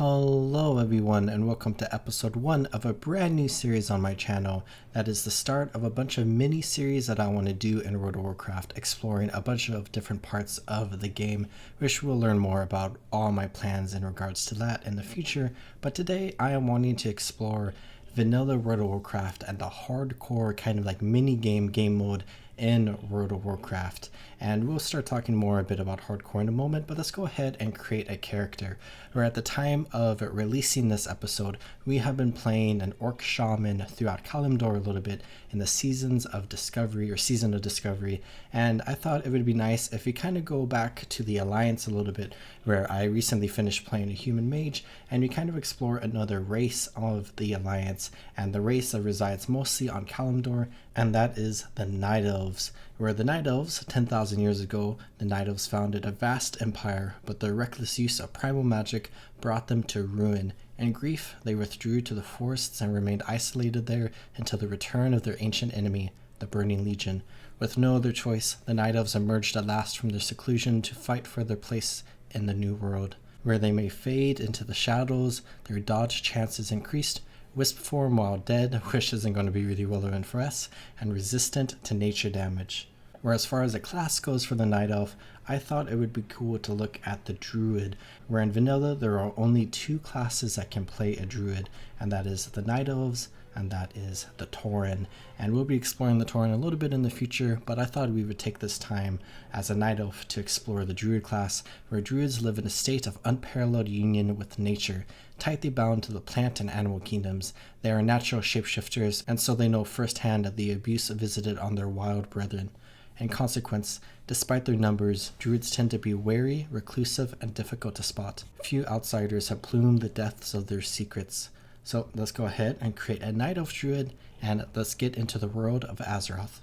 Hello everyone and welcome to episode 1 of a brand new series on my channel that is the start of a bunch of mini series that I want to do in World of Warcraft, exploring a bunch of different parts of the game, which we'll learn more about all my plans in regards to that in the future. But today I am wanting to explore vanilla World of Warcraft and the hardcore kind of like mini game mode in World of Warcraft, and we'll start talking more a bit about hardcore in a moment, but let's go ahead and create a character. Where at the time of releasing this episode, we have been playing an Orc Shaman throughout Kalimdor a little bit in the Seasons of Discovery or Season of Discovery, and I thought it would be nice if we kind of go back to the Alliance a little bit, where I recently finished playing a human mage, and we kind of explore another race of the Alliance, and the race that resides mostly on Kalimdor, and that is the Night Elves. Where the Night Elves, 10,000 years ago, the Night Elves founded a vast empire, but their reckless use of primal magic brought them to ruin. In grief, they withdrew to the forests and remained isolated there until the return of their ancient enemy, the Burning Legion. With no other choice, the Night Elves emerged at last from their seclusion to fight for their place in the New World. Where they may fade into the shadows, their dodge chances increased, wisp form while dead, which isn't going to be really relevant for us, and resistant to nature damage. Where as far as a class goes for the Night Elf, I thought it would be cool to look at the Druid, where in vanilla there are only two classes that can play a Druid, and that is the Night Elves and that is the Tauren. And we'll be exploring the Tauren a little bit in the future, but I thought we would take this time as a Night Elf to explore the Druid class, where Druids live in a state of unparalleled union with nature, tightly bound to the plant and animal kingdoms. They are natural shapeshifters, and so they know firsthand the abuse visited on their wild brethren. In consequence, despite their numbers, Druids tend to be wary, reclusive, and difficult to spot. Few outsiders have plumed the depths of their secrets. So let's go ahead and create a Night Elf Druid, and let's get into the world of Azeroth.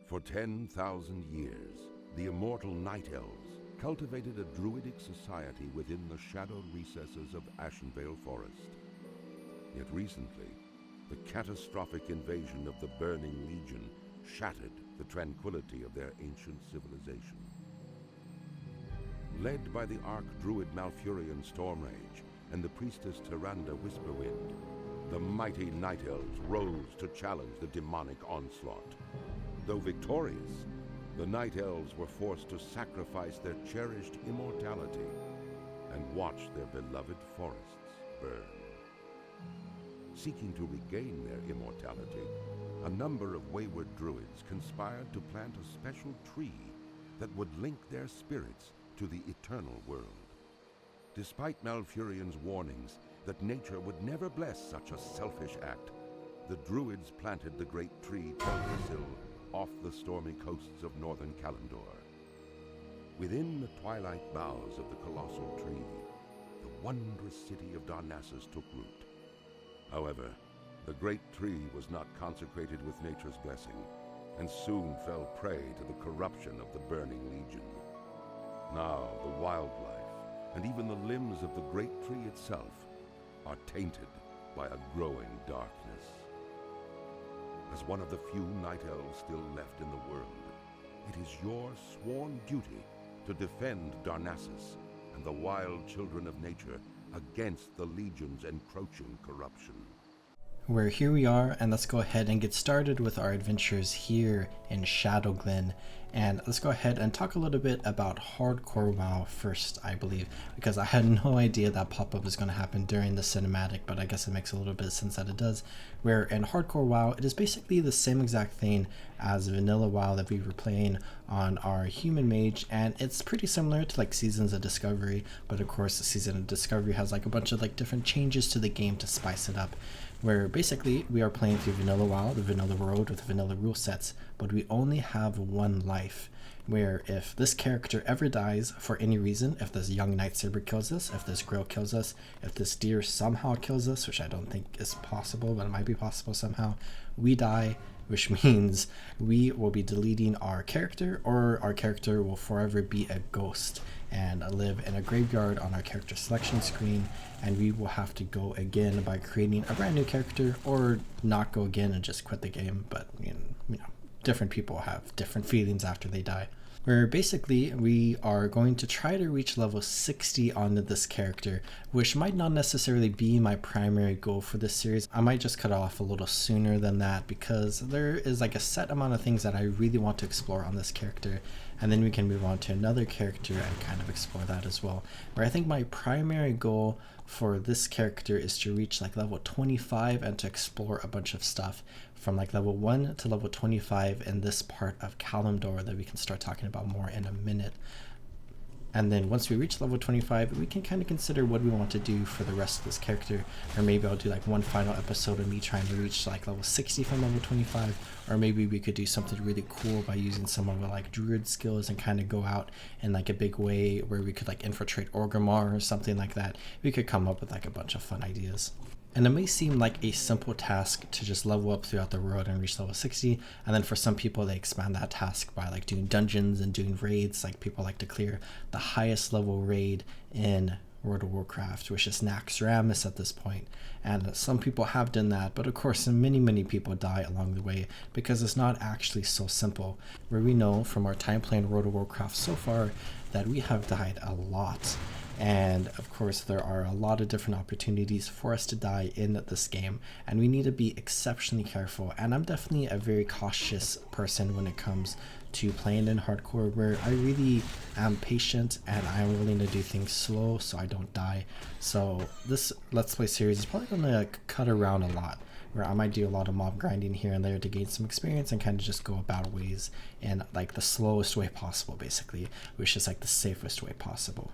For 10,000 years, the immortal Night Elves cultivated a druidic society within the shadowed recesses of Ashenvale Forest. Yet recently, the catastrophic invasion of the Burning Legion shattered the tranquility of their ancient civilization. Led by the Arch-Druid Malfurion Stormrage and the priestess Tyrande Whisperwind, the mighty Night Elves rose to challenge the demonic onslaught. Though victorious, the Night Elves were forced to sacrifice their cherished immortality and watch their beloved forests burn. Seeking to regain their immortality, a number of wayward druids conspired to plant a special tree that would link their spirits to the eternal world. Despite Malfurion's warnings that nature would never bless such a selfish act, the druids planted the great tree Teldrassil off the stormy coasts of northern Kalimdor. Within the twilight boughs of the colossal tree, the wondrous city of Darnassus took root. However, the great tree was not consecrated with nature's blessing, and soon fell prey to the corruption of the Burning Legion. Now the wildlife, and even the limbs of the great tree itself, are tainted by a growing darkness. As one of the few Night Elves still left in the world, it is your sworn duty to defend Darnassus and the wild children of nature against the Legion's encroaching corruption. Where here we are, and let's go ahead and get started with our adventures here in Shadowglen. And let's go ahead and talk a little bit about hardcore WoW first, I believe, because I had no idea that pop-up was going to happen during the cinematic, but I guess it makes a little bit of sense that it does. Where in hardcore WoW, it is basically the same exact thing as vanilla WoW that we were playing on our human mage, and it's pretty similar to like Seasons of Discovery, but of course the Season of Discovery has like a bunch of like different changes to the game to spice it up. Where basically we are playing through vanilla WoW, the vanilla world with vanilla rule sets, but we only have one life. Where if this character ever dies for any reason, if this young Night Saber kills us, if this grill kills us, if this deer somehow kills us, which I don't think is possible, but it might be possible somehow, we die, which means we will be deleting our character, or our character will forever be a ghost and live in a graveyard on our character selection screen, and we will have to go again by creating a brand new character, or not go again and just quit the game. But you know different people have different feelings after they die. where basically we are going to try to reach level 60 on this character, which might not necessarily be my primary goal for this series. I might just cut off a little sooner than that because there is like a set amount of things that I really want to explore on this character, and then we can move on to another character and kind of explore that as well. Where I think my primary goal for this character is to reach like level 25 and to explore a bunch of stuff from like level 1 to level 25 in this part of Kalimdor that we can start talking about more in a minute. And then once we reach level 25, we can kind of consider what we want to do for the rest of this character. Or maybe I'll do like one final episode of me trying to reach like level 60 from level 25. Or maybe we could do something really cool by using some of the like Druid skills and kind of go out in like a big way where we could like infiltrate Orgrimmar or something like that. We could come up with like a bunch of fun ideas. And it may seem like a simple task to just level up throughout the world and reach level 60, and then for some people they expand that task by like doing dungeons and doing raids. Like people like to clear the highest level raid in World of Warcraft, which is Naxxramas at this point. And some people have done that, but of course many people die along the way because it's not actually so simple. Where we know from our time playing World of Warcraft so far that we have died a lot. And of course there are a lot of different opportunities for us to die in this game, and we need to be exceptionally careful. And I'm definitely a very cautious person when it comes to playing in hardcore, where I really am patient and I'm willing to do things slow so I don't die. So this Let's Play series is probably going to cut around a lot, where I might do a lot of mob grinding here and there to gain some experience and kind of just go about ways in like the slowest way possible, basically, which is like the safest way possible.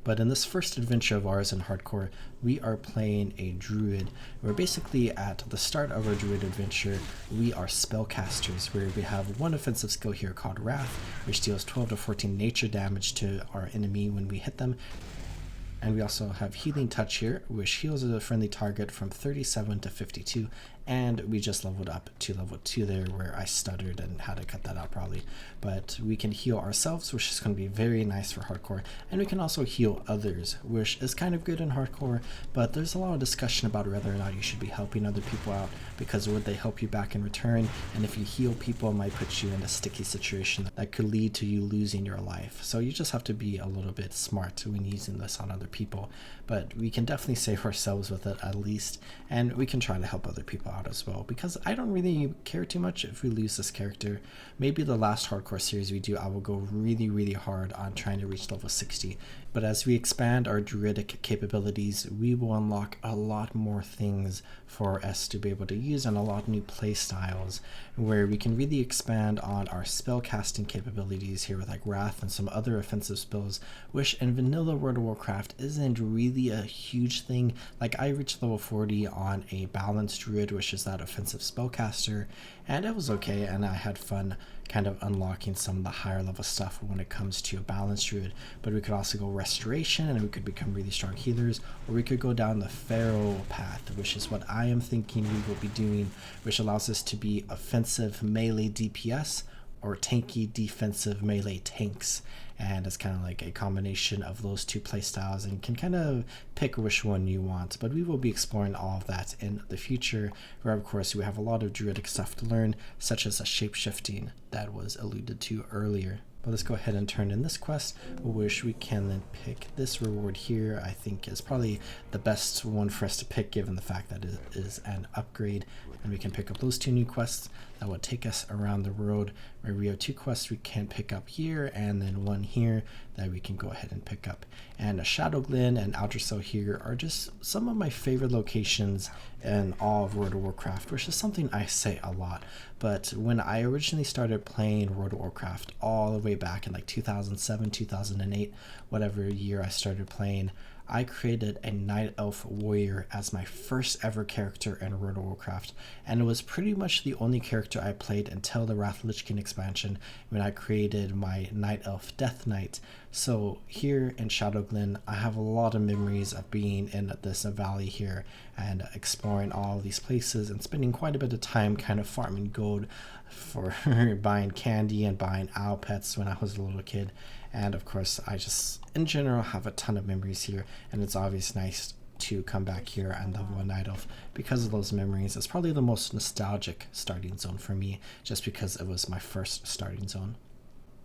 But in this first adventure of ours in hardcore, we are playing a druid. We're basically at the start of our druid adventure. We are spellcasters, where we have one offensive skill here called Wrath, which deals 12 to 14 nature damage to our enemy when we hit them. And we also have Healing Touch here, which heals a friendly target from 37 to 52. And we just leveled up to level 2 there, where I stuttered and had to cut that out probably. But we can heal ourselves, which is going to be very nice for hardcore. And we can also heal others, which is kind of good in hardcore. But there's a lot of discussion about whether or not you should be helping other people out, because would they help you back in return? And if you heal people, it might put you in a sticky situation that could lead to you losing your life. So you just have to be a little bit smart when using this on other people. But we can definitely save ourselves with it at least, and we can try to help other people out as well, because I don't really care too much if we lose this character. Maybe the last hardcore series we do, I will go really hard on trying to reach level 60. But as we expand our druidic capabilities, we will unlock a lot more things for us to be able to use, and a lot of new play styles where we can really expand on our spell casting capabilities here with like Wrath and some other offensive spells, which in vanilla World of Warcraft isn't really a huge thing. Like I reached level 40 on a balanced druid, which is that offensive spellcaster, and it was okay, and I had fun kind of unlocking some of the higher level stuff when it comes to a balanced druid. But we could also go restoration, and we could become really strong healers, or we could go down the feral path, which is what I am thinking we will be doing, which allows us to be offensive melee DPS or tanky defensive melee tanks. And it's kind of like a combination of those two playstyles, and can kind of pick which one you want. But we will be exploring all of that in the future, where of course we have a lot of druidic stuff to learn, such as a shape-shifting that was alluded to earlier. But let's go ahead and turn in this quest, which we can then pick this reward here. I think is probably the best one for us to pick, given the fact that it is an upgrade. And we can pick up those two new quests that will take us around the road, where we have two quests we can pick up here, and then one here that we can go ahead and pick up. And Shadowglen and Aldrassil here are just some of my favorite locations in all of World of Warcraft, which is something I say a lot. But when I originally started playing World of Warcraft all the way back in like 2007, 2008, whatever year I started playing, I created a Night Elf warrior as my first ever character in World of Warcraft, and it was pretty much the only character I played until the Wrath Lich King expansion, when I created my Night Elf Death Knight. So here in Shadowglen, I have a lot of memories of being in this valley here and exploring all of these places, and spending quite a bit of time kind of farming gold for buying candy and buying owl pets when I was a little kid. And of course, I just in general have a ton of memories here, and it's obviously nice to come back here and level a Night Elf because of those memories. It's probably the most nostalgic starting zone for me, just because it was my first starting zone.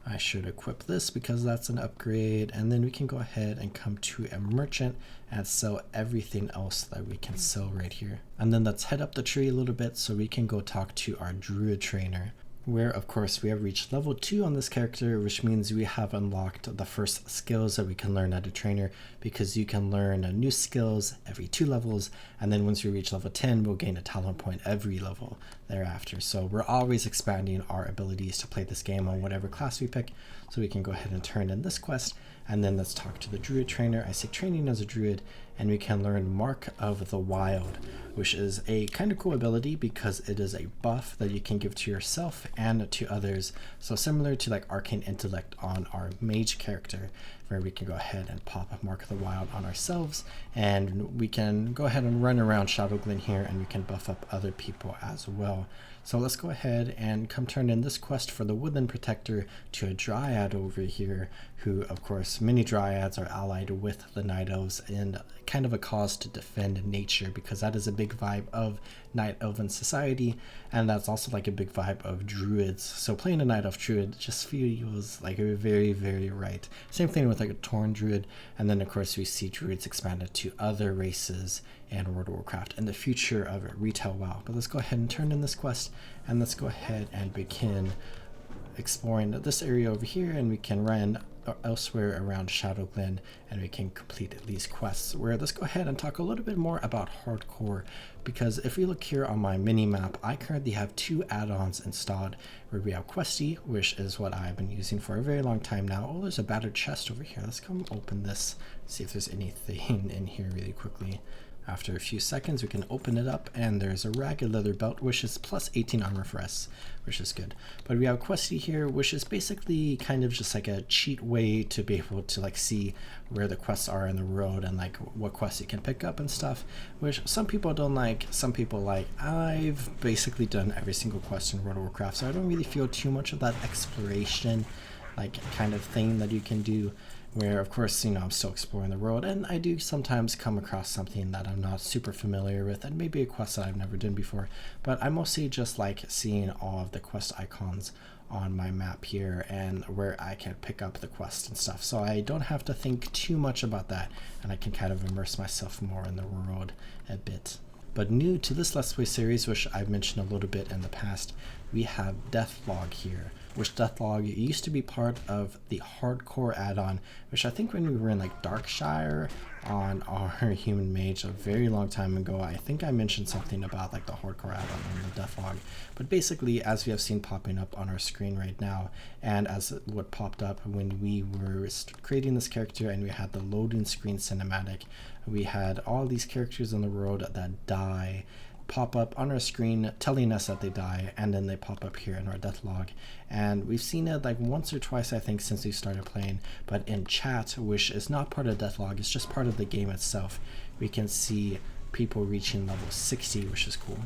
I should equip this because that's an upgrade, and then we can go ahead and come to a merchant and sell everything else that we can sell right here. And then let's head up the tree a little bit so we can go talk to our Druid trainer, where of course we have reached level 2 on this character, which means we have unlocked the first skills that we can learn as a trainer, because you can learn new skills every 2 levels, and then once we reach level 10 we'll gain a talent point every level thereafter. So we're always expanding our abilities to play this game on whatever class we pick. So we can go ahead and turn in this quest, and then let's talk to the Druid trainer. I say training as a Druid, and we can learn Mark of the Wild, which is a kind of cool ability because it is a buff that you can give to yourself and to others. So similar to like Arcane Intellect on our mage character, where we can go ahead and pop a Mark of the Wild on ourselves, and we can go ahead and run around Shadowglen here, and we can buff up other people as well. So let's go ahead and come turn in this quest for the Woodland Protector to a Dryad over here, who of course many Dryads are allied with the Night Elves, and kind of a cause to defend nature, because that is a big vibe of Night Elven society, and that's also like a big vibe of Druids. So playing a Night Elf Druid just feels like a very, very right. Same thing with like a Tauren Druid, and then of course we see Druids expanded to other races and World of Warcraft and the future of retail WoW. But let's go ahead and turn in this quest, and let's go ahead and begin exploring this area over here, and we can run elsewhere around Shadowglen, and we can complete these quests. Where let's go ahead and talk a little bit more about hardcore, because if we look here on my mini map, I currently have 2 add-ons installed, where we have Questy, which is what I've been using for a very long time now. Oh, there's a battered chest over here. Let's come open this, see if there's anything in here really quickly. After a few seconds, we can open it up, and there's a ragged leather belt, which is plus 18 armor for us, which is good. But we have Questy here, which is basically kind of just like a cheat way to be able to like see where the quests are in the road, and like what quests you can pick up and stuff, which some people don't like, some people like. I've basically done every single quest in World of Warcraft, so I don't really feel too much of that exploration like kind of thing that you can do, where of course, you know, I'm still exploring the world, and I do sometimes come across something that I'm not super familiar with, and maybe a quest that I've never done before. But I mostly just like seeing all of the quest icons on my map here, and where I can pick up the quest and stuff, so I don't have to think too much about that, and I can kind of immerse myself more in the world a bit. But new to this Let's Play series, which I've mentioned a little bit in the past, we have Deathlog here, which Deathlog used to be part of the Hardcore add-on, which I think when we were in like Darkshire on our Human Mage a very long time ago, I think I mentioned something about like the Hardcore add-on on the Deathlog. But basically, as we have seen popping up on our screen right now, and as what popped up when we were creating this character and we had the loading screen cinematic, we had all these characters in the world that die pop up on our screen telling us that they die, and then they pop up here in our death log. And we've seen it like once or twice, I think, since we started playing, but in chat, which is not part of death log, it's just part of the game itself, we can see people reaching level 60, which is cool.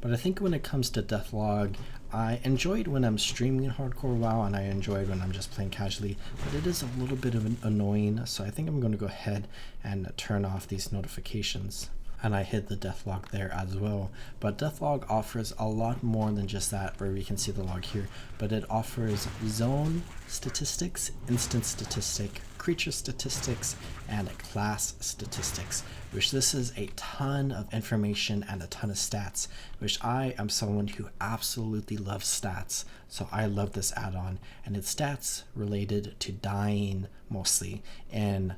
But I think when it comes to death log, I enjoyed when I'm streaming hardcore WoW, and I enjoyed when I'm just playing casually, but it is a little bit of an annoying, so I think I'm going to go ahead and turn off these notifications. And I hid the death log there as well. But death log offers a lot more than just that, where we can see the log here, but it offers zone statistics, instance statistic, creature statistics, and class statistics, which this is a ton of information and a ton of stats, which I am someone who absolutely loves stats, so I love this add-on. And it's stats related to dying mostly in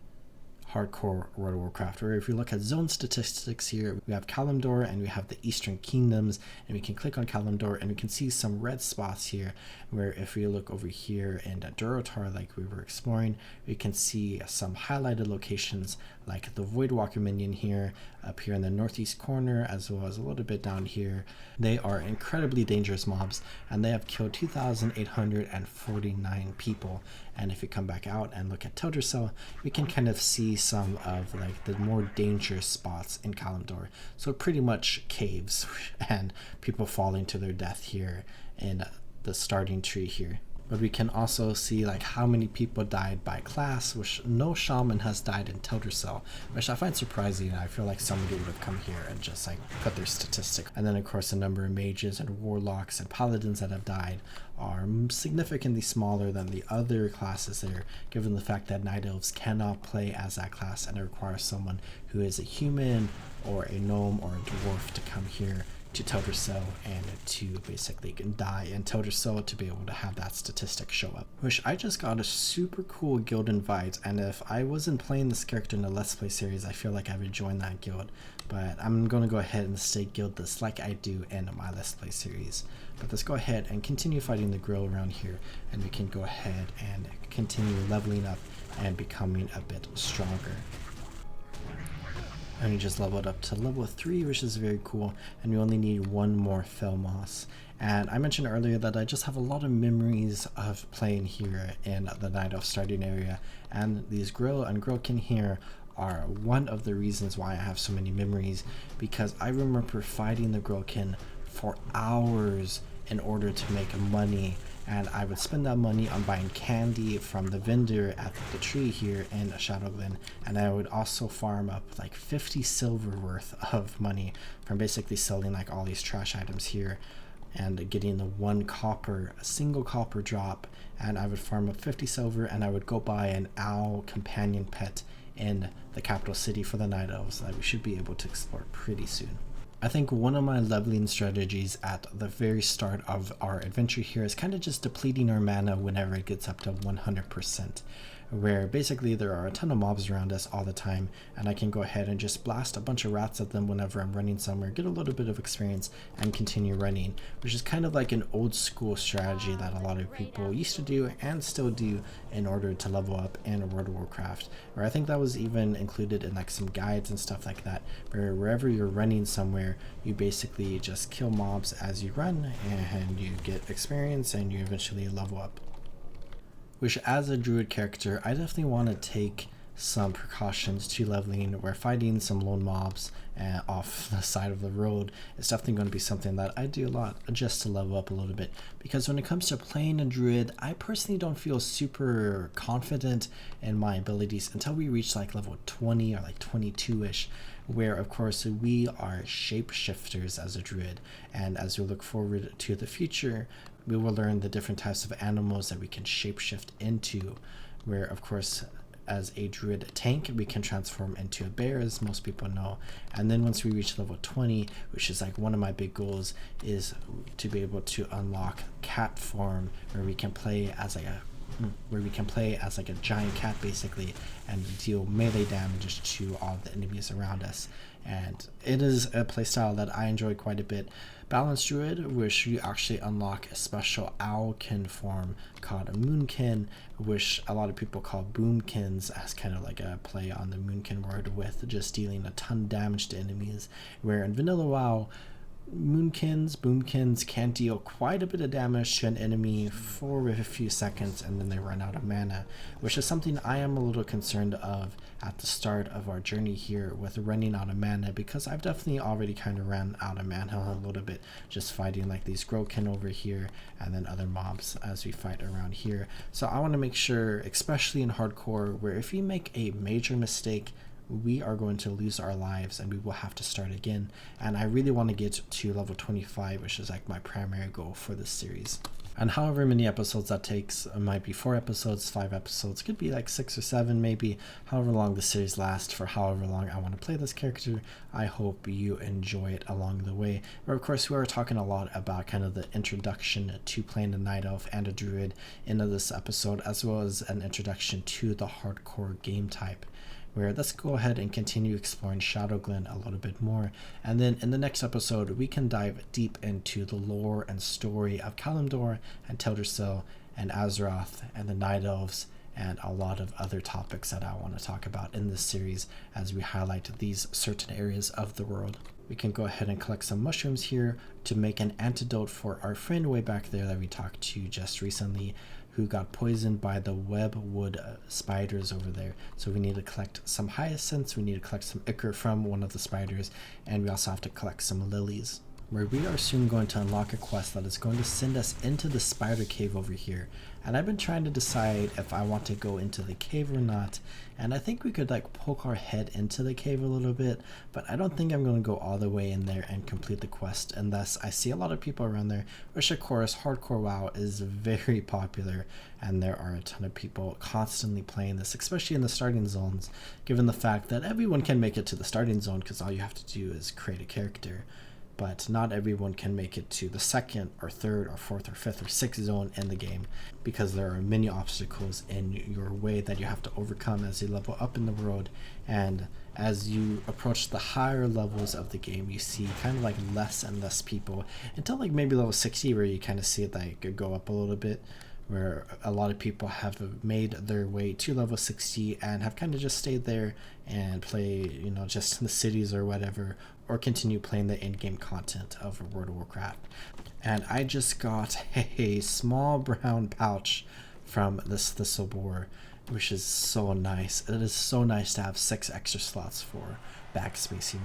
hardcore World of Warcraft, where if you look at zone statistics here, we have Kalimdor and we have the Eastern Kingdoms, and we can click on Kalimdor and we can see some red spots here, where if we look over here in Durotar, like we were exploring, we can see some highlighted locations like the Voidwalker minion here, up here in the northeast corner, as well as a little bit down here. They are incredibly dangerous mobs, and they have killed 2,849 people. And if we come back out and look at Teldrassil, we can kind of see some of like the more dangerous spots in Kalimdor. So pretty much caves and people falling to their death here in the starting tree here. But we can also see like how many people died by class, which no shaman has died in Teldrassil, which I find surprising. I feel like somebody would have come here and just like put their statistic. And then of course the number of mages and warlocks and paladins that have died are significantly smaller than the other classes there, given the fact that Night Elves cannot play as that class and it requires someone who is a human or a gnome or a dwarf to come here to Teldrassil and to basically die in Teldrassil to be able to have that statistic show up. Which I just got a super cool guild invite, and if I wasn't playing this character in the Let's Play series, I feel like I would join that guild. But I'm going to go ahead and stay guildless like I do in my Let's Play series. But let's go ahead and continue fighting the grill around here, and we can go ahead and continue leveling up and becoming a bit stronger. And we just leveled up to level 3, which is very cool, and we only need one more Fel Moss. And I mentioned earlier that I just have a lot of memories of playing here in the Night Elf starting area, and these grill and grillkin here are one of the reasons why I have so many memories, because I remember fighting the grillkin for hours in order to make money, and I would spend that money on buying candy from the vendor at the tree here in Shadowglen, and I would also farm up like 50 silver worth of money from basically selling like all these trash items here and getting the a single copper drop, and I would farm up 50 silver and I would go buy an owl companion pet in the capital city for the Night Elves that we should be able to explore pretty soon. I think one of my leveling strategies at the very start of our adventure here is kind of just depleting our mana whenever it gets up to 100%, where basically there are a ton of mobs around us all the time, and I can go ahead and just blast a bunch of rats at them whenever I'm running somewhere, get a little bit of experience, and continue running, which is kind of like an old school strategy that a lot of people used to do and still do in order to level up in World of Warcraft, where I think that was even included in like some guides and stuff like that, where wherever you're running somewhere, you basically just kill mobs as you run and you get experience and you eventually level up. Which, as a druid character, I definitely want to take some precautions to leveling, where fighting some lone mobs off the side of the road is definitely going to be something that I do a lot just to level up a little bit, because when it comes to playing a druid, I personally don't feel super confident in my abilities until we reach like level 20 or like 22ish, where of course we are shapeshifters as a druid, and as we look forward to the future, we will learn the different types of animals that we can shapeshift into, where of course as a druid tank we can transform into a bear, as most people know. And then once we reach level 20, which is like one of my big goals, is to be able to unlock cat form, where we can play as like a giant cat basically and deal melee damage to all the enemies around us. And it is a playstyle that I enjoy quite a bit. Balanced Druid, which you actually unlock a special owlkin form called a moonkin, which a lot of people call boomkins, as kind of like a play on the moonkin word, with just dealing a ton of damage to enemies, where in vanilla WoW, boomkins can deal quite a bit of damage to an enemy for a few seconds and then they run out of mana, which is something I am a little concerned of at the start of our journey here with running out of mana, because I've definitely already kind of ran out of mana a little bit just fighting like these growkin over here and then other mobs as we fight around here. So I want to make sure, especially in hardcore, where if you make a major mistake, we are going to lose our lives and we will have to start again. And I really want to get to level 25, which is like my primary goal for this series. And however many episodes that takes, it might be 4 episodes, 5 episodes, could be like 6 or 7 maybe, however long the series lasts, for however long I want to play this character. I hope you enjoy it along the way. But of course, we are talking a lot about kind of the introduction to playing a Night Elf and a Druid into this episode, as well as an introduction to the hardcore game type, where let's go ahead and continue exploring Shadowglen a little bit more. And then in the next episode, we can dive deep into the lore and story of Kalimdor and Teldrassil and Azeroth and the Night Elves and a lot of other topics that I want to talk about in this series as we highlight these certain areas of the world. We can go ahead and collect some mushrooms here to make an antidote for our friend way back there that we talked to just recently, who got poisoned by the webwood spiders over there. So we need to collect some hyacinths, we need to collect some ichor from one of the spiders, and we also have to collect some lilies. where we are soon going to unlock a quest that is going to send us into the spider cave over here. And I've been trying to decide if I want to go into the cave or not, and I think we could like poke our head into the cave a little bit, but I don't think I'm going to go all the way in there and complete the quest unless I see a lot of people around there, which of course hardcore WoW is very popular and there are a ton of people constantly playing this, especially in the starting zones, given the fact that everyone can make it to the starting zone because all you have to do is create a character. But not everyone can make it to the second or third or fourth or fifth or sixth zone in the game because there are many obstacles in your way that you have to overcome as you level up in the world. And as you approach the higher levels of the game, you see kind of like less and less people until like maybe level 60, where you kind of see it like go up a little bit, where a lot of people have made their way to level 60 and have kind of just stayed there and play, you know, just in the cities or whatever, or continue playing the in-game content of World of Warcraft. And I just got a small brown pouch from this thistle boar, which is so nice. It is so nice to have 6 extra slots for backspace here.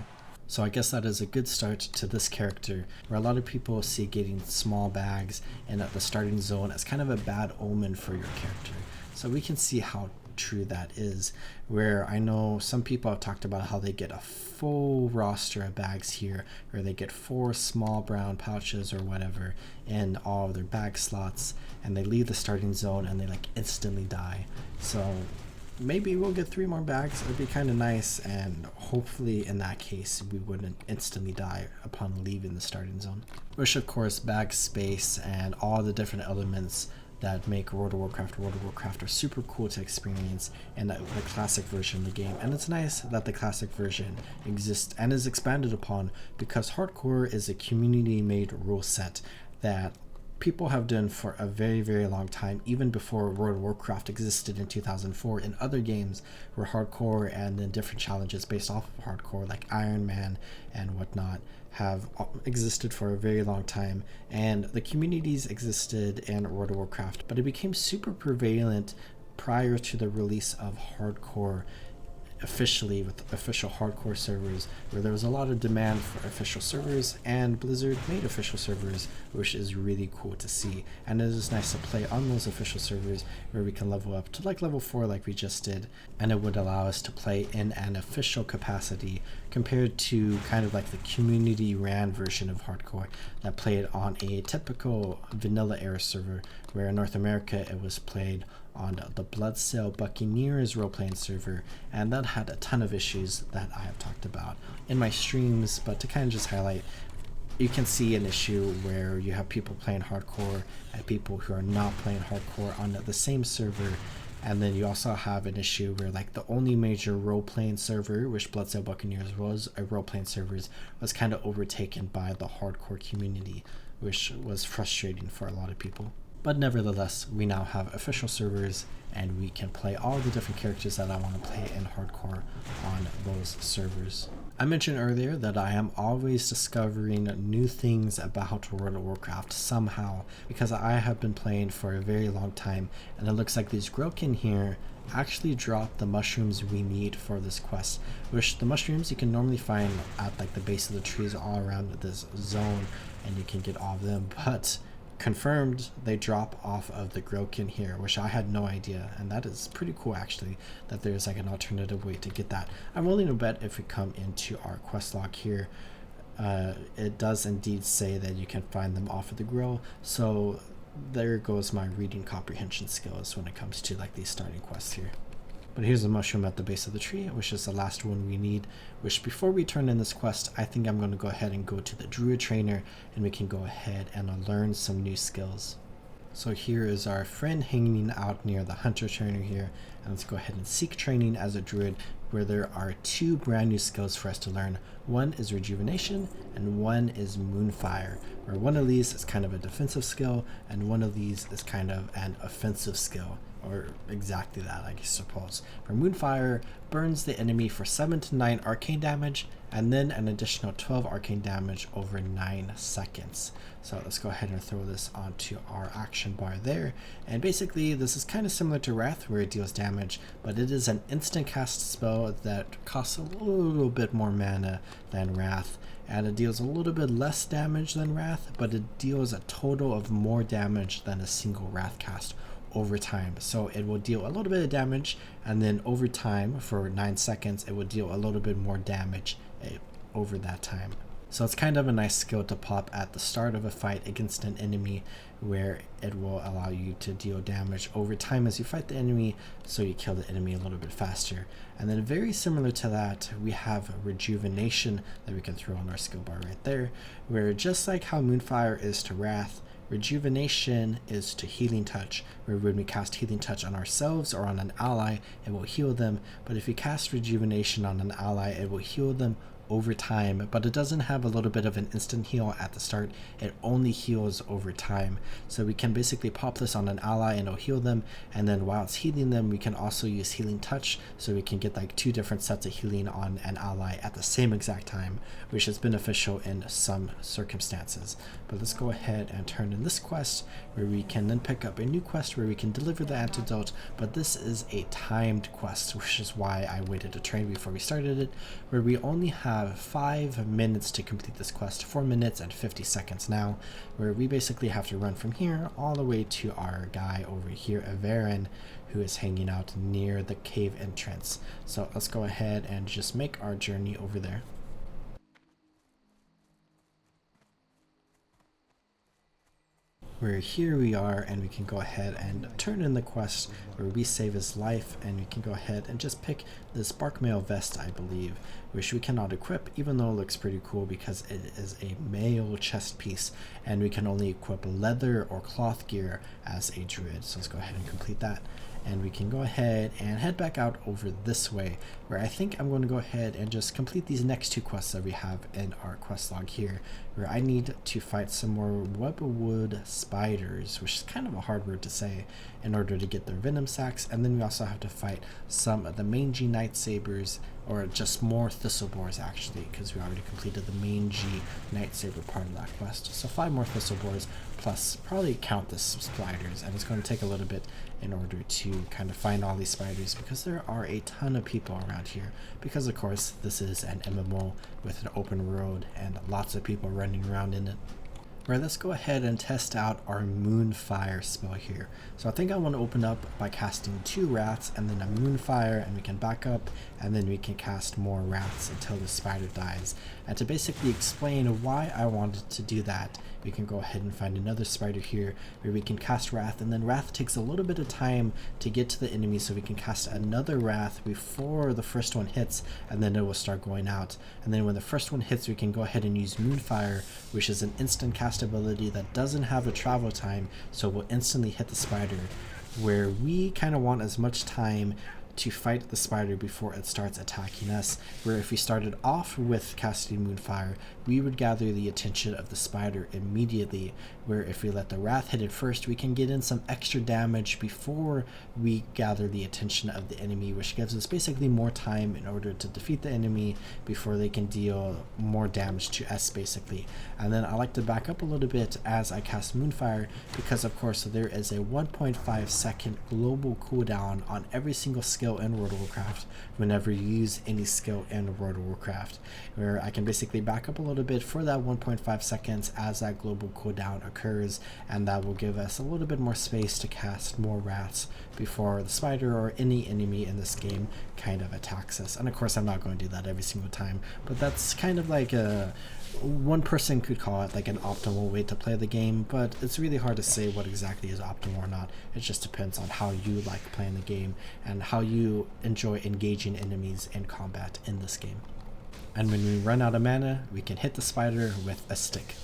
So I guess that is a good start to this character, where a lot of people see getting small bags and at the starting zone as kind of a bad omen for your character. So we can see how true that is, where I know some people have talked about how they get a full roster of bags here, where they get 4 small brown pouches or whatever in all of their bag slots, and they leave the starting zone and they like instantly die. So maybe we'll get 3 more bags. It'd be kind of nice, and hopefully in that case we wouldn't instantly die upon leaving the starting zone. Which of course bag space and all the different elements that make World of Warcraft are super cool to experience in the classic version of the game. And it's nice that the classic version exists and is expanded upon, because hardcore is a community made rule set that people have done for a very, very long time, even before World of Warcraft existed in 2004. In other games where hardcore and then different challenges based off of hardcore like Iron Man and whatnot have existed for a very long time, and the communities existed in World of Warcraft, but it became super prevalent prior to the release of hardcore officially, with official hardcore servers, where there was a lot of demand for official servers, and Blizzard made official servers, which is really cool to see. And it is nice to play on those official servers where we can level up to like level 4 like we just did, and it would allow us to play in an official capacity compared to kind of like the community ran version of hardcore that played on a typical vanilla era server, where in North America it was played on the Bloodsail Buccaneers role-playing server, and that had a ton of issues that I have talked about in my streams. But to kind of just highlight, you can see an issue where you have people playing hardcore and people who are not playing hardcore on the same server, and then you also have an issue where like the only major role-playing server, which Bloodsail Buccaneers was a role-playing server, was kind of overtaken by the hardcore community, which was frustrating for a lot of people. But nevertheless, we now have official servers, and we can play all the different characters that I want to play in hardcore on those servers. I mentioned earlier that I am always discovering new things about World of Warcraft somehow, because I have been playing for a very long time, and it looks like these Grokin here actually drop the mushrooms we need for this quest, which the mushrooms you can normally find at like the base of the trees all around this zone, and you can get all of them, but confirmed they drop off of the Grokin here, which I had no idea, and that is pretty cool actually, that there's like an alternative way to get that. I'm willing to bet if we come into our quest log here, it does indeed say that you can find them off of the grill, so there goes my reading comprehension skills when it comes to like these starting quests here. But here's a mushroom at the base of the tree, which is the last one we need, which before we turn in this quest, I think I'm going to go ahead and go to the Druid trainer, and we can go ahead and learn some new skills. So here is our friend hanging out near the hunter trainer here, and let's go ahead and seek training as a druid, where there are 2 brand new skills for us to learn. One is rejuvenation and one is moonfire, where one of these is kind of a defensive skill and one of these is kind of an offensive skill. or exactly that, I suppose. For Moonfire, burns the enemy for 7 to 9 arcane damage, and then an additional 12 arcane damage over 9 seconds. So let's go ahead and throw this onto our action bar there. And basically, this is kind of similar to Wrath, where it deals damage, but it is an instant cast spell that costs a little bit more mana than Wrath. And it deals a little bit less damage than Wrath, but it deals a total of more damage than a single Wrath cast over time. So it will deal a little bit of damage, and then over time, for 9 seconds, it will deal a little bit more damage over that time. So it's kind of a nice skill to pop at the start of a fight against an enemy, where it will allow you to deal damage over time as you fight the enemy, so you kill the enemy a little bit faster. And then very similar to that, we have Rejuvenation that we can throw on our skill bar right there, where just like how Moonfire is to Wrath, Rejuvenation is to Healing Touch, where when we cast Healing Touch on ourselves or on an ally, it will heal them. But if you cast Rejuvenation on an ally, it will heal them over time, but it doesn't have a little bit of an instant heal at the start. It only heals over time. So we can basically pop this on an ally and it'll heal them, and then while it's healing them, we can also use Healing Touch, so we can get like 2 different sets of healing on an ally at the same exact time, which is beneficial in some circumstances. But let's go ahead and turn in this quest, where we can then pick up a new quest where we can deliver the antidote, but this is a timed quest, which is why I waited to train before we started it, where we only have 5 minutes to complete this quest, 4 minutes and 50 seconds now, where we basically have to run from here all the way to our guy over here, Averin, who is hanging out near the cave entrance. So let's go ahead and just make our journey over there. Where here we are, and we can go ahead and turn in the quest where we save his life, and we can go ahead and just pick this Barkmail vest, I believe, which we cannot equip, even though it looks pretty cool because it is a mail chest piece, and we can only equip leather or cloth gear as a druid. So let's go ahead and complete that, and we can go ahead and head back out over this way, where I think I'm going to go ahead and just complete these next 2 quests that we have in our quest log here, where I need to fight some more webwood spiders, which is kind of a hard word to say, in order to get their venom sacs. And then we also have to fight some of the mangy night sabers, or just more thistleboars actually, because we already completed the mangy night saber part of that quest. So 5 more thistleboars, plus probably countless spiders, and it's going to take a little bit in order to kind of find all these spiders, because there are a ton of people around here, because of course this is an MMO with an open world and lots of people running around in it. Right, let's go ahead and test out our Moonfire spell here. So I think I want to open up by casting 2 Wraths and then a Moonfire, and we can back up, and then we can cast more Wraths until the spider dies. And to basically explain why I wanted to do that, we can go ahead and find another spider here where we can cast Wrath, and then Wrath takes a little bit of time to get to the enemy, so we can cast another Wrath before the first one hits, and then it will start going out. And then when the first one hits, we can go ahead and use Moonfire, which is an instant cast ability that doesn't have a travel time, so it will instantly hit the spider, where we kind of want as much time to fight the spider before it starts attacking us, where if we started off with casting Moonfire, we would gather the attention of the spider immediately, where if we let the Wrath hit it first, we can get in some extra damage before we gather the attention of the enemy, which gives us basically more time in order to defeat the enemy before they can deal more damage to us basically. And then I like to back up a little bit as I cast Moonfire, because of course there is a 1.5 second global cooldown on every single skill in World of Warcraft whenever you use any skill in World of Warcraft, where I can basically back up a little bit for that 1.5 seconds as that global cooldown occurs, and that will give us a little bit more space to cast more Wraths before the spider or any enemy in this game kind of attacks us. And of course I'm not going to do that every single time, but that's kind of like one person could call it like an optimal way to play the game, but it's really hard to say what exactly is optimal or not. It just depends on how you like playing the game and how you enjoy engaging enemies in combat in this game. And when we run out of mana, we can hit the spider with a stick.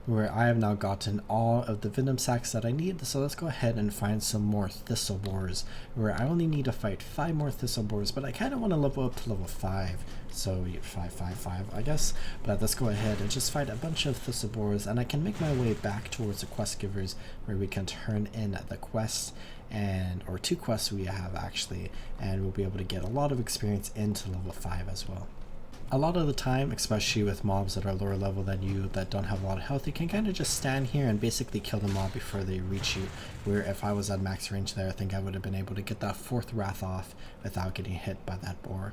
where I have now gotten all of the venom sacks that I need. So let's go ahead and find some more thistle borers, where I only need to fight 5 more thistle borers, but I kind of want to level up to level 5. So we get 5, 5, 5, I guess. But let's go ahead and just fight a bunch of thistle borers, and I can make my way back towards the quest givers, where we can turn in the quest, or 2 quests we have actually, and we'll be able to get a lot of experience into level 5 as well. A lot of the time, especially with mobs that are lower level than you that don't have a lot of health, you can kind of just stand here and basically kill the mob before they reach you, where if I was at max range there, I think I would have been able to get that 4th wrath off without getting hit by that boar.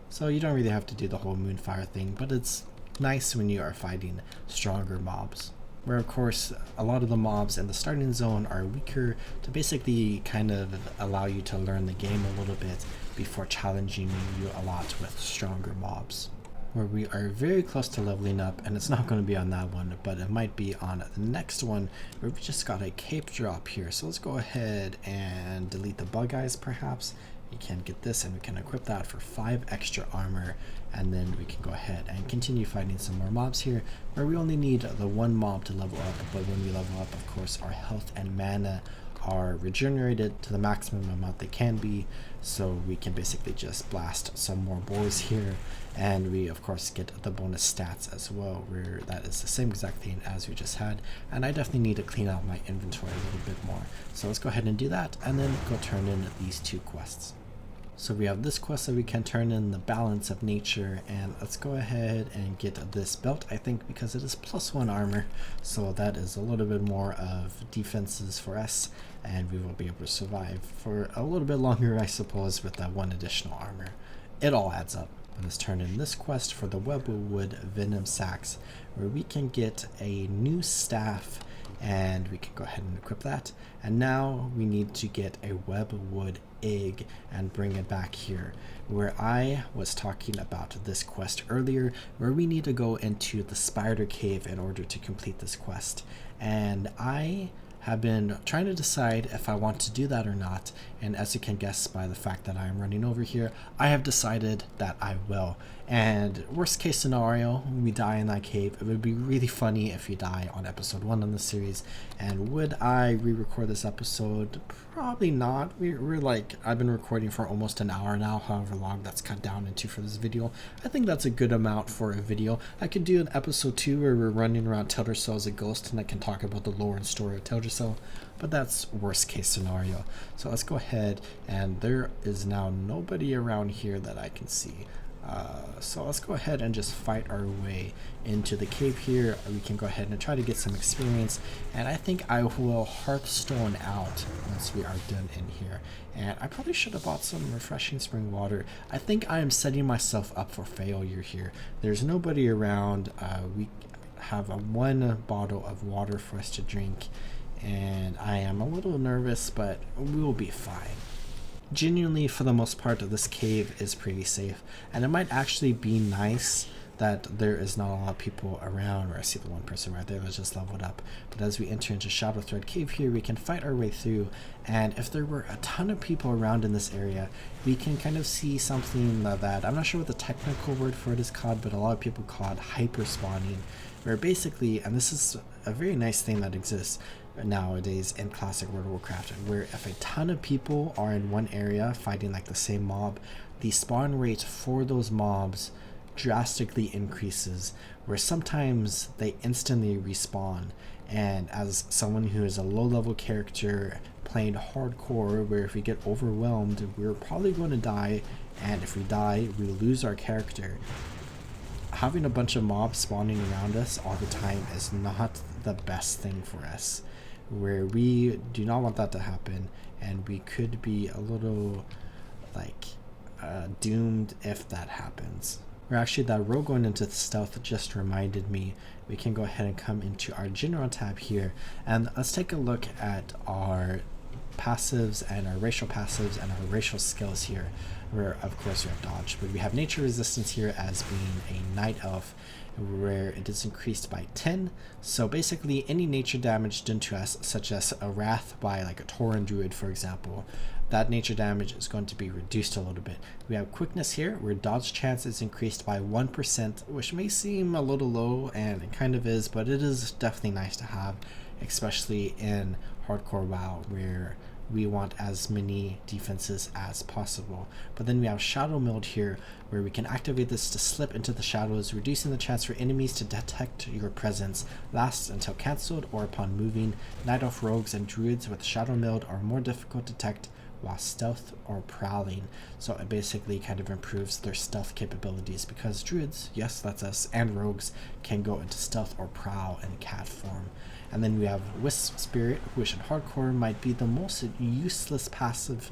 So you don't really have to do the whole moonfire thing, but it's nice when you are fighting stronger mobs, where of course a lot of the mobs in the starting zone are weaker to basically kind of allow you to learn the game a little bit before challenging you a lot with stronger mobs, where we are very close to leveling up, and it's not going to be on that one, but it might be on the next one, where we just got a cape drop here. So let's go ahead and delete the bug eyes perhaps. You can get this and we can equip that for 5 extra armor, and then we can go ahead and continue fighting some more mobs here, where we only need the 1 mob to level up, but when we level up, of course, our health and mana are regenerated to the maximum amount they can be, so we can basically just blast some more boars here, and we of course get the bonus stats as well, where that is the same exact thing as we just had. And I definitely need to clean out my inventory a little bit more, so let's go ahead and do that, and then go turn in these 2 quests. So we have this quest that we can turn in, the balance of nature, and let's go ahead and get this belt, I think, because it is +1 armor, so that is a little bit more of defenses for us, and we will be able to survive for a little bit longer, I suppose, with that 1 additional armor. It all adds up. Let's turn in this quest for the Webwood Venom Sacks, where we can get a new staff, and we can go ahead and equip that. And now we need to get a Webwood egg and bring it back here, where I was talking about this quest earlier, where we need to go into the spider cave in order to complete this quest. And I have been trying to decide if I want to do that or not, and as you can guess by the fact that I am running over here, I have decided that I will. And worst case scenario, we die in that cave. It would be really funny if you die on episode 1 in the series. And would I re-record this episode? Probably not. We're like, I've been recording for almost an hour now, however long that's cut down into for this video. I think that's a good amount for a video. I could do an episode 2 where we're running around Teldrassil as a ghost, and I can talk about the lore and story of Teldrassil, but that's worst case scenario. So let's go ahead, and there is now nobody around here that I can see. So let's go ahead and just fight our way into the cave here. We can go ahead and try to get some experience, and I think I will Hearthstone out once we are done in here. And I probably should have bought some refreshing spring water. I think I am setting myself up for failure here. There's nobody around. We have 1 bottle of water for us to drink, and I am a little nervous, but we will be fine. Genuinely, for the most part, this cave is pretty safe, and it might actually be nice that there is not a lot of people around, where I see the 1 person right there that's just leveled up. But as we enter into Shadow Thread Cave here, we can fight our way through, and if there were a ton of people around in this area, we can kind of see something that, I'm not sure what the technical word for it is called, but a lot of people call it hyper spawning, where basically, and this is a very nice thing that exists nowadays in classic World of Warcraft, where if a ton of people are in one area fighting like the same mob, the spawn rate for those mobs drastically increases, where sometimes they instantly respawn. And as someone who is a low-level character playing hardcore, where if we get overwhelmed, we're probably going to die, and if we die, we lose our character. Having a bunch of mobs spawning around us all the time is not the best thing for us, where we do not want that to happen, and we could be a little like doomed if that happens. Or actually, that row going into the stealth just reminded me, we can go ahead and come into our general tab here, and let's take a look at our passives and our racial passives and our racial skills here, where of course we have dodge, but we have nature resistance here as being a night elf, where it is increased by 10. So basically any nature damage done to us, such as a wrath by like a Tauren Druid for example, that nature damage is going to be reduced a little bit. We have quickness here, where dodge chance is increased by 1%, which may seem a little low, and it kind of is, but it is definitely nice to have, especially in hardcore WoW, where we want as many defenses as possible. But then we have Shadow Meld here, where we can activate this to slip into the shadows, reducing the chance for enemies to detect your presence. Lasts until cancelled or upon moving. Night Elf rogues and druids with Shadow Meld are more difficult to detect while stealth or prowling. So it basically kind of improves their stealth capabilities, because druids, yes, that's us, and rogues can go into stealth or prowl in cat form. And then we have Wisp Spirit, which in hardcore might be the most useless passive,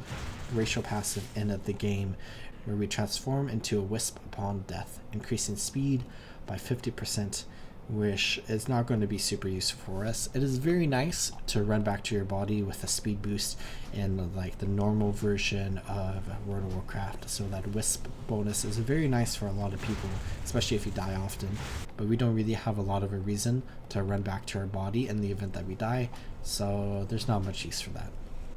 racial passive in the game, where we transform into a wisp upon death, increasing speed by 50%, which is not going to be super useful for us. It is very nice to run back to your body with a speed boost in like the normal version of World of Warcraft, so that wisp bonus is very nice for a lot of people, especially if you die often. But we don't really have a lot of a reason to run back to our body in the event that we die, so there's not much use for that.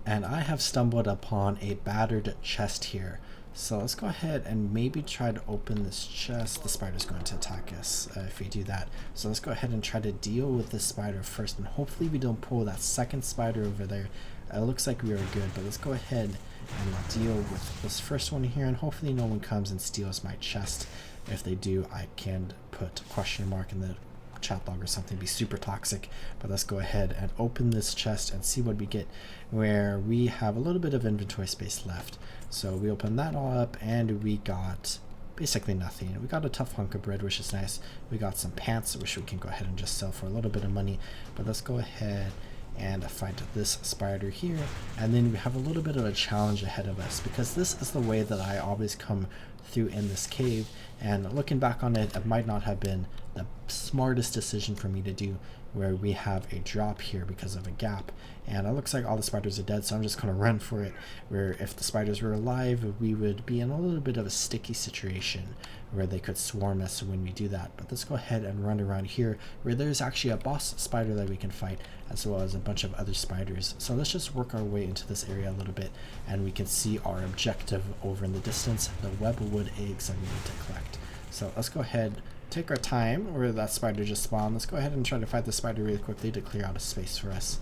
And I have stumbled upon a battered chest here. So let's go ahead and maybe try to open this chest. The spider's going to attack us if we do that. So let's go ahead and try to deal with this spider first, and hopefully we don't pull that second spider over there. It looks like we are good, but let's go ahead and deal with this first one here, and hopefully no one comes and steals my chest. If they do, I can put a question mark in the chat log or something, be super toxic. But let's go ahead and open this chest and see what we get, where we have a little bit of inventory space left. So we open that all up, and we got basically nothing. We got a tough hunk of bread, which is nice. We got some pants, which we can go ahead and just sell for a little bit of money. But let's go ahead and fight this spider here, and then we have a little bit of a challenge ahead of us, because this is the way that I always come through in this cave. And looking back on it, it might not have been the smartest decision for me to do, where we have a drop here because of a gap, and it looks like all the spiders are dead, so I'm just going to run for it, where if the spiders were alive, we would be in a little bit of a sticky situation where they could swarm us when we do that. But let's go ahead and run around here, where there's actually a boss spider that we can fight, as well as a bunch of other spiders. So let's just work our way into this area a little bit, and we can see our objective over in the distance, the webwood eggs that we need to collect. So let's go ahead, take our time, where that spider just spawned. Let's go ahead and try to fight the spider really quickly to clear out a space for us,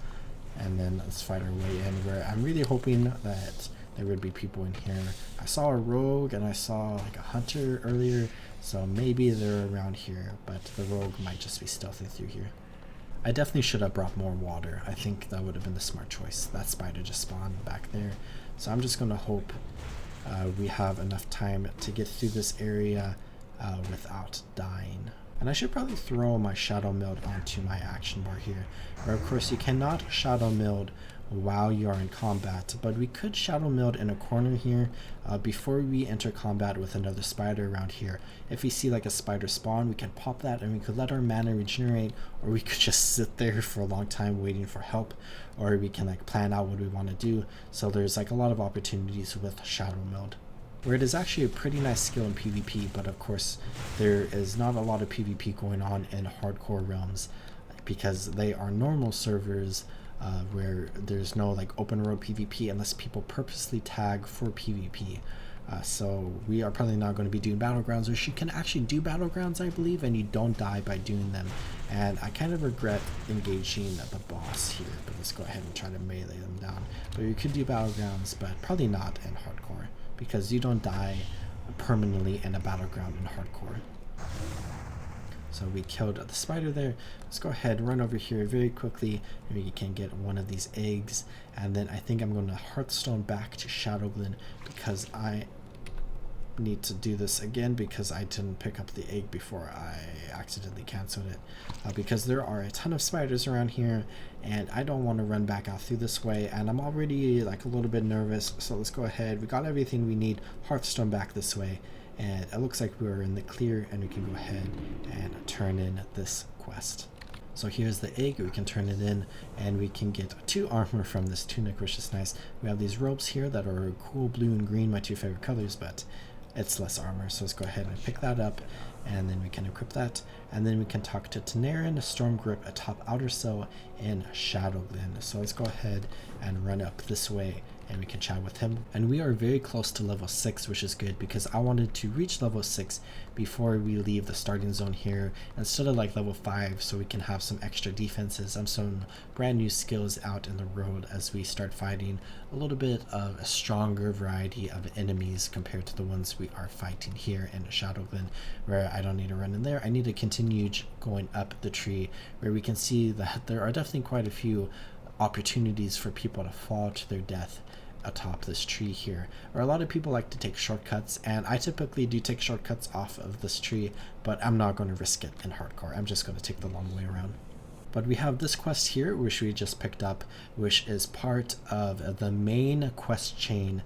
and then let's fight our way in, where I'm really hoping that there would be people in here. I saw a rogue and I saw like a hunter earlier, so maybe they're around here, but the rogue might just be stealthy through here. I definitely should have brought more water. I think that would have been the smart choice. That spider just spawned back there, so I'm just going to hope we have enough time to get through this area without dying. And I should probably throw my Shadow Meld onto my action bar here, where of course you cannot Shadow Meld while you are in combat, but we could Shadow Meld in a corner here before we enter combat with another spider around here. If we see like a spider spawn, we can pop that, and we could let our mana regenerate, or we could just sit there for a long time waiting for help, or we can like plan out what we want to do. So there's like a lot of opportunities with Shadow Meld, where it is actually a pretty nice skill in PvP, but of course there is not a lot of PvP going on in hardcore realms, because they are normal servers where there's no like open world PvP unless people purposely tag for PvP. So we are probably not going to be doing battlegrounds, which you can actually do battlegrounds, I believe, and you don't die by doing them. And I kind of regret engaging the boss here, but let's go ahead and try to melee them down. But you could do battlegrounds, but probably not in hardcore, because you don't die permanently in a battleground in hardcore. So we killed the spider there. Let's go ahead and run over here very quickly. Maybe you can get one of these eggs, and then I think I'm going to Hearthstone back to Shadowglen, because I need to do this again, because I didn't pick up the egg before I accidentally canceled it, because there are a ton of spiders around here, and I don't want to run back out through this way, and I'm already like a little bit nervous. So let's go ahead. We got everything we need. Hearthstone back this way, and it looks like we're in the clear, and we can go ahead and turn in this quest. So here's the egg. We can turn it in, and we can get 2 armor from this tunic, which is nice. We have these robes here that are cool blue and green, my 2 favorite colors, but it's less armor. So let's go ahead and pick that up, and then we can equip that, and then we can talk to Tanarin, Storm Grip atop Outer Cell in Shadowglen. So let's go ahead and run up this way, and we can chat with him. And we are very close to level 6, which is good because I wanted to reach level 6 before we leave the starting zone here instead of like level 5, so we can have some extra defenses and some brand new skills out in the road as we start fighting a little bit of a stronger variety of enemies compared to the ones we are fighting here in Shadowglen, where I don't need to run in there. I need to continue going up the tree, where we can see that there are definitely quite a few opportunities for people to fall to their death atop this tree here. Or a lot of people like to take shortcuts, and I typically do take shortcuts off of this tree, but I'm not going to risk it in hardcore. I'm just going to take the long way around. But we have this quest here, which we just picked up, which is part of the main quest chain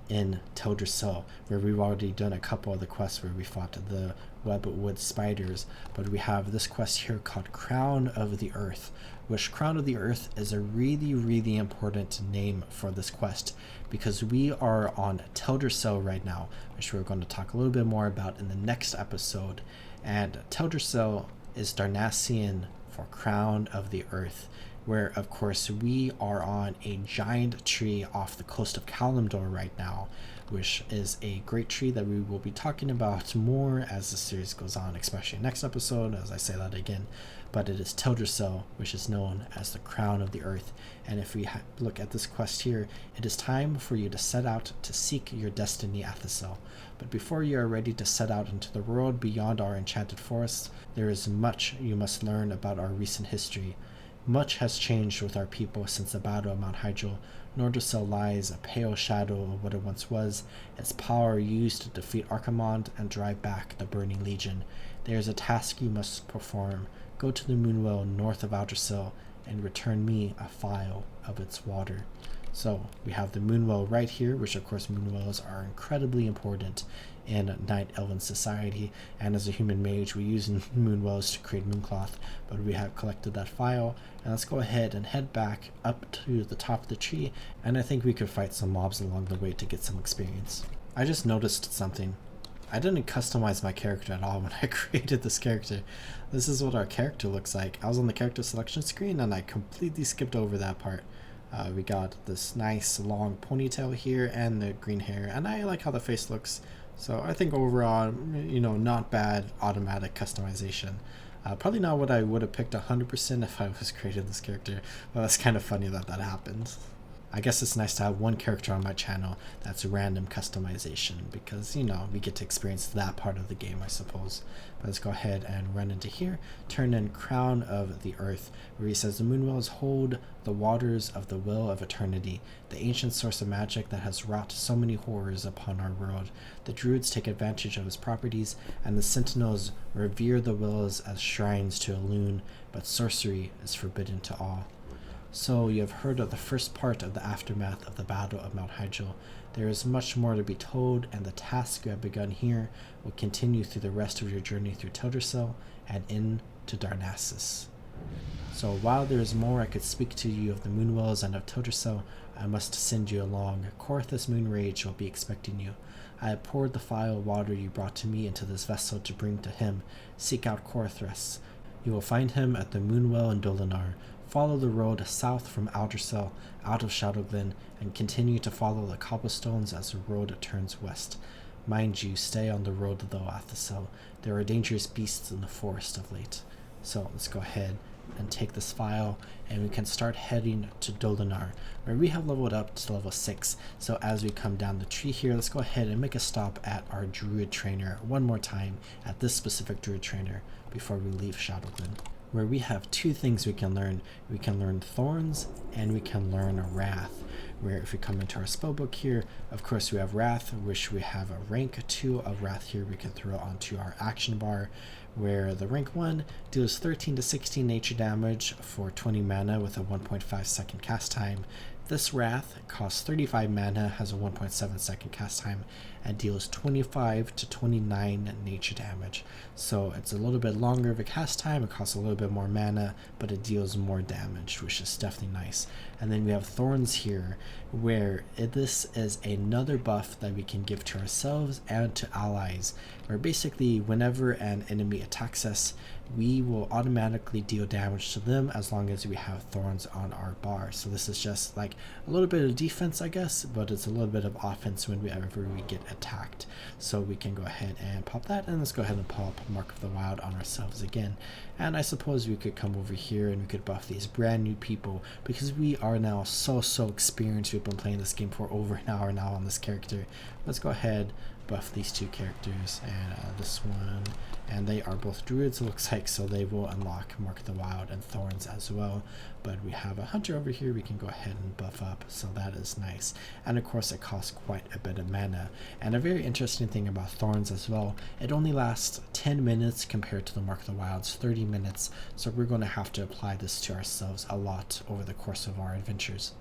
in Teldrassil, where we've already done a couple of the quests where we fought the webwood spiders. But we have this quest here called Crown of the Earth, which Crown of the Earth is a really important name for this quest, because we are on Teldrassil right now, which we're going to talk a little bit more about in the next episode. And Teldrassil is Darnassian for Crown of the Earth, where of course we are on a giant tree off the coast of Kalimdor right now, which is a great tree that we will be talking about more as the series goes on, especially next episode as I say that again. But it is Teldrassil, which is known as the Crown of the Earth. And if we look at this quest here, it is time for you to set out to seek your destiny at Thassil. But before you are ready to set out into the world beyond our enchanted forests, there is much you must learn about our recent history. Much has changed with our people since the Battle of Mount Hyjal. Nordrassil lies a pale shadow of what it once was, its power used to defeat Archimonde and drive back the Burning Legion. There is a task you must perform. Go to the Moonwell north of Aldrassil and return me a phial of its water. So we have the Moonwell right here, which of course Moonwells are incredibly important in Night Elven society, and as a human mage we use Moonwells to create Mooncloth. But we have collected that phial, and let's go ahead and head back up to the top of the tree, and I think we could fight some mobs along the way to get some experience. I just noticed something. I didn't customize my character at all when I created this character. This is what our character looks like. I was on the character selection screen and I completely skipped over that part. We got this nice long ponytail here and the green hair, and I like how the face looks. So I think overall, not bad automatic customization. Probably not what I would have picked 100% if I was creating this character, but that's kind of funny that happened. I guess it's nice to have one character on my channel that's random customization, because, we get to experience that part of the game, I suppose. But let's go ahead and run into here, turn in Crown of the Earth, where he says the Moonwells hold the waters of the Will of Eternity, the ancient source of magic that has wrought so many horrors upon our world. The Druids take advantage of its properties, and the Sentinels revere the Wills as shrines to Elune, but sorcery is forbidden to all. So you have heard of the first part of the aftermath of the Battle of Mount Hyjal. There is much more to be told, and the task you have begun here will continue through the rest of your journey through Teldrassil and into Darnassus. So while there is more I could speak to you of the Moonwells and of Teldrassil, I must send you along. Korthus Moonrage will be expecting you. I have poured the phial of water you brought to me into this vessel to bring to him. Seek out Korthus. You will find him at the Moonwell in Dolinar. Follow the road south from Aldrassil, out of Shadowglen, and continue to follow the cobblestones as the road turns west. Mind you, stay on the road though at Thassil. There are dangerous beasts in the forest of late. So let's go ahead and take this phial, and we can start heading to Dolinar, where we have leveled up to level 6. So as we come down the tree here, let's go ahead and make a stop at our Druid trainer one more time, at this specific Druid trainer, before we leave Shadowglen, where we have two things we can learn. We can learn Thorns, and we can learn Wrath, where if we come into our spellbook here, of course we have Wrath, which we have a rank 2 of Wrath here we can throw onto our action bar, where the rank 1 deals 13 to 16 nature damage for 20 mana with a 1.5 second cast time. This Wrath costs 35 mana, has a 1.7 second cast time, and deals 25 to 29 nature damage. So it's a little bit longer of a cast time, it costs a little bit more mana, but it deals more damage, which is definitely nice. And then we have Thorns here, where this is another buff that we can give to ourselves and to allies, where basically whenever an enemy attacks us, we will automatically deal damage to them as long as we have Thorns on our bar. So this is just like a little bit of defense, I guess, but it's a little bit of offense whenever we get attacked. So we can go ahead and pop that, and let's go ahead and pop Mark of the Wild on ourselves again. And I suppose we could come over here and we could buff these brand new people, because we are now so experienced. We've been playing this game for over an hour now on this character. Let's go ahead, buff these two characters, and this one, and they are both druids, it looks like, so they will unlock Mark of the Wild and Thorns as well. But we have a hunter over here we can go ahead and buff up, so that is nice. And of course it costs quite a bit of mana. And a very interesting thing about Thorns as well, it only lasts 10 minutes compared to the Mark of the Wild's 30 minutes, so we're going to have to apply this to ourselves a lot over the course of our adventures.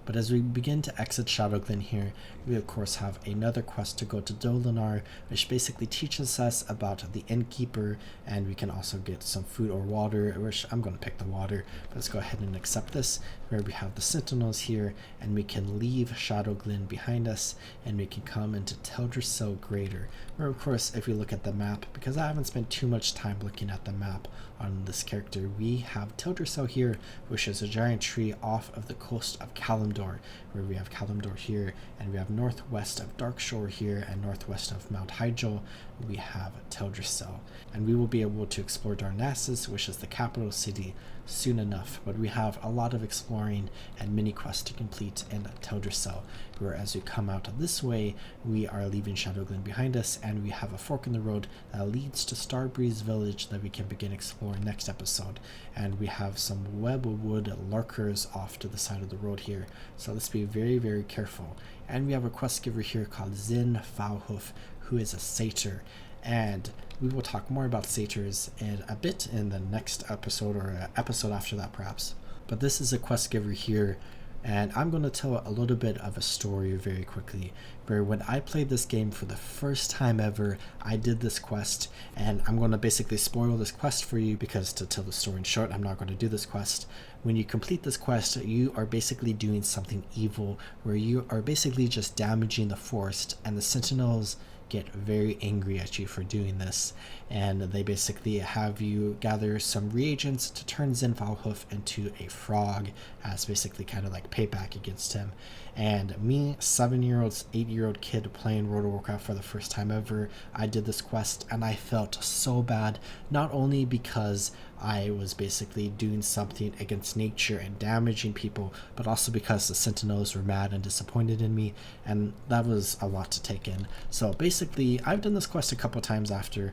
But as we begin to exit Shadowglen here, we of course have another quest to go to Dolinar, which basically teaches us about the innkeeper, and we can also get some food or water, which I'm going to pick the water. But let's go ahead and accept this, where we have the sentinels here, and we can leave Shadowglen behind us, and we can come into Teldrassil Greater, where of course if we look at the map, because I haven't spent too much time looking at the map on this character, we have Teldrassil here, which is a giant tree off of the coast of Kalimdor, where we have Kalimdor here, and we have northwest of Darkshore here, and northwest of Mount Hyjal we have Teldrassil. And we will be able to explore Darnassus, which is the capital city, soon enough. But we have a lot of exploring and mini quests to complete in Teldrassil, where as we come out this way, we are leaving Shadowglen behind us, and we have a fork in the road that leads to Starbreeze Village that we can begin exploring next episode. And we have some webwood lurkers off to the side of the road here, so let's be very careful. And we have a quest giver here called Zin Foulhoof, who is a satyr, and we will talk more about satyrs in a bit in the next episode, or episode after that perhaps. But this is a quest giver here, and I'm going to tell a little bit of a story very quickly, where when I played this game for the first time ever, I did this quest, and I'm going to basically spoil this quest for you, because to tell the story in short, I'm not going to do this quest. When you complete this quest, you are basically doing something evil, where you are basically just damaging the forest, and the sentinels get very angry at you for doing this, and they basically have you gather some reagents to turn Zin Foulhoof into a frog, as basically kind of like payback against him. And me, 7-year-old, 8-year-old kid playing World of Warcraft for the first time ever, I did this quest, and I felt so bad, not only because I was basically doing something against nature and damaging people, but also because the sentinels were mad and disappointed in me, and that was a lot to take in. So basically, I've done this quest a couple times after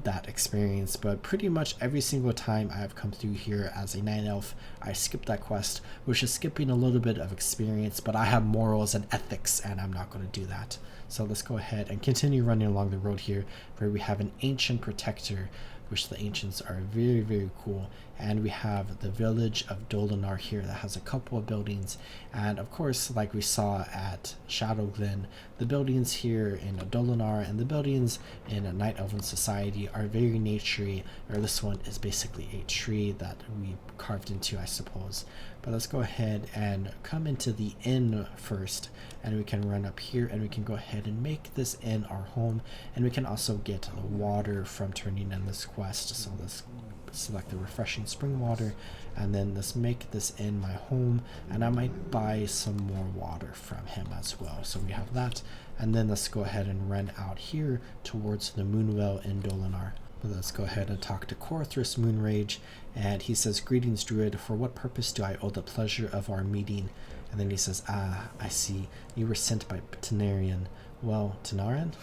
that experience, but pretty much every single time I have come through here as a Night Elf, I skip that quest, which is skipping a little bit of experience, but I have morals and ethics, and I'm not going to do that. So let's go ahead and continue running along the road here, where we have an ancient protector, which the ancients are very cool, and we have the village of Dolinar here that has a couple of buildings, and of course, like we saw at Shadowglen, the buildings here in Dolinar and the buildings in a Night Elven society are very naturey, or this one is basically a tree that we carved into, I suppose. But let's go ahead and come into the inn first, and we can run up here, and we can go ahead and make this inn our home, and we can also get water from turning in this quest. So let's select the refreshing spring water, and then let's make this inn my home, and I might buy some more water from him as well. So we have that, and then let's go ahead and run out here towards the Moonwell in Dolinar. But let's go ahead and talk to Korthris Moonrage, and he says, "Greetings, Druid. For what purpose do I owe the pleasure of our meeting?" And then he says, "Ah, I see. You were sent by Tanarian." Well, Tanaran?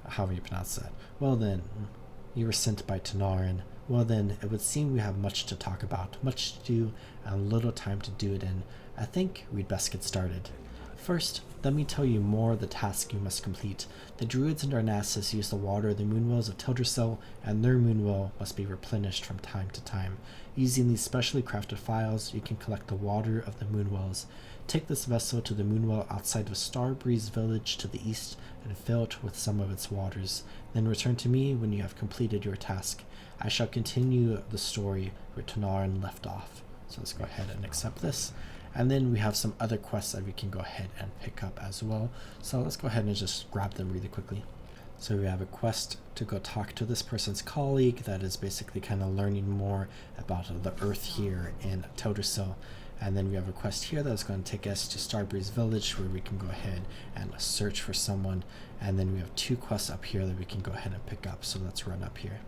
However you pronounce that. Well then, you were sent by Tanaran. Well then, it would seem we have much to talk about, much to do, and little time to do it in. I think we'd best get started. First, let me tell you more of the task you must complete. The Druids in Darnassus use the water of the moonwells of Teldrassil, and their moonwell must be replenished from time to time. Using these specially crafted files, you can collect the water of the moonwells. Take this vessel to the moonwell outside of Starbreeze village to the east and fill it with some of its waters. Then return to me when you have completed your task. I shall continue the story where Tanarin left off. So let's go ahead and accept this. And then we have some other quests that we can go ahead and pick up as well. So let's go ahead and just grab them really quickly. So we have a quest to go talk to this person's colleague that is basically kind of learning more about the earth here in Teldrassil. And then we have a quest here that's going to take us to Starbreeze village where we can go ahead and search for someone. And then we have 2 quests up here that we can go ahead and pick up. So let's run up here.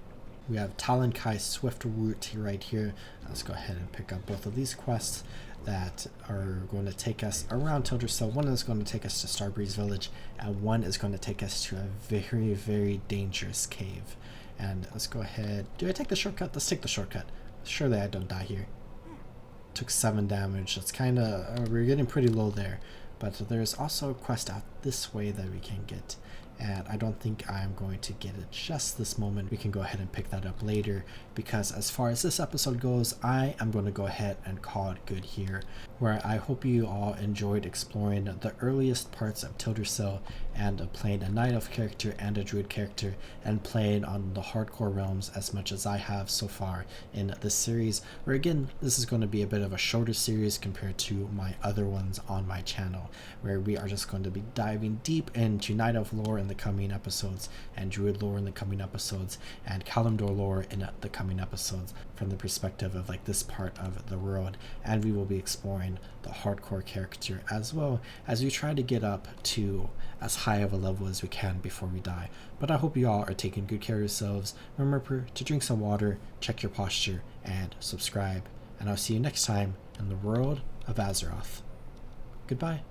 We have Talon Kai's Swift Route right here. Let's go ahead and pick up both of these quests that are going to take us around Teldrassil. One is going to take us to Starbreeze village, and one is going to take us to a very, very dangerous cave. And let's go ahead. Do I take the shortcut? Let's take the shortcut. Surely I don't die here. Took 7 damage. That's kind of, we're getting pretty low there. But there's also a quest out this way that we can get. And I don't think I'm going to get it just this moment. We can go ahead and pick that up later, because as far as this episode goes, I am going to go ahead and call it good here, where I hope you all enjoyed exploring the earliest parts of Teldrassil and playing a Night Elf character and a Druid character, and playing on the hardcore realms as much as I have so far in this series, where again, this is going to be a bit of a shorter series compared to my other ones on my channel, where we are just going to be diving deep into Night Elf lore in the coming episodes, and Druid lore in the coming episodes, and Kalimdor lore in the coming episodes from the perspective of like this part of the world. And we will be exploring the hardcore character as well as we try to get up to as high of a level as we can before we die. But I hope you all are taking good care of yourselves. Remember to drink some water, check your posture, and subscribe. And I'll see you next time in the world of Azeroth. Goodbye.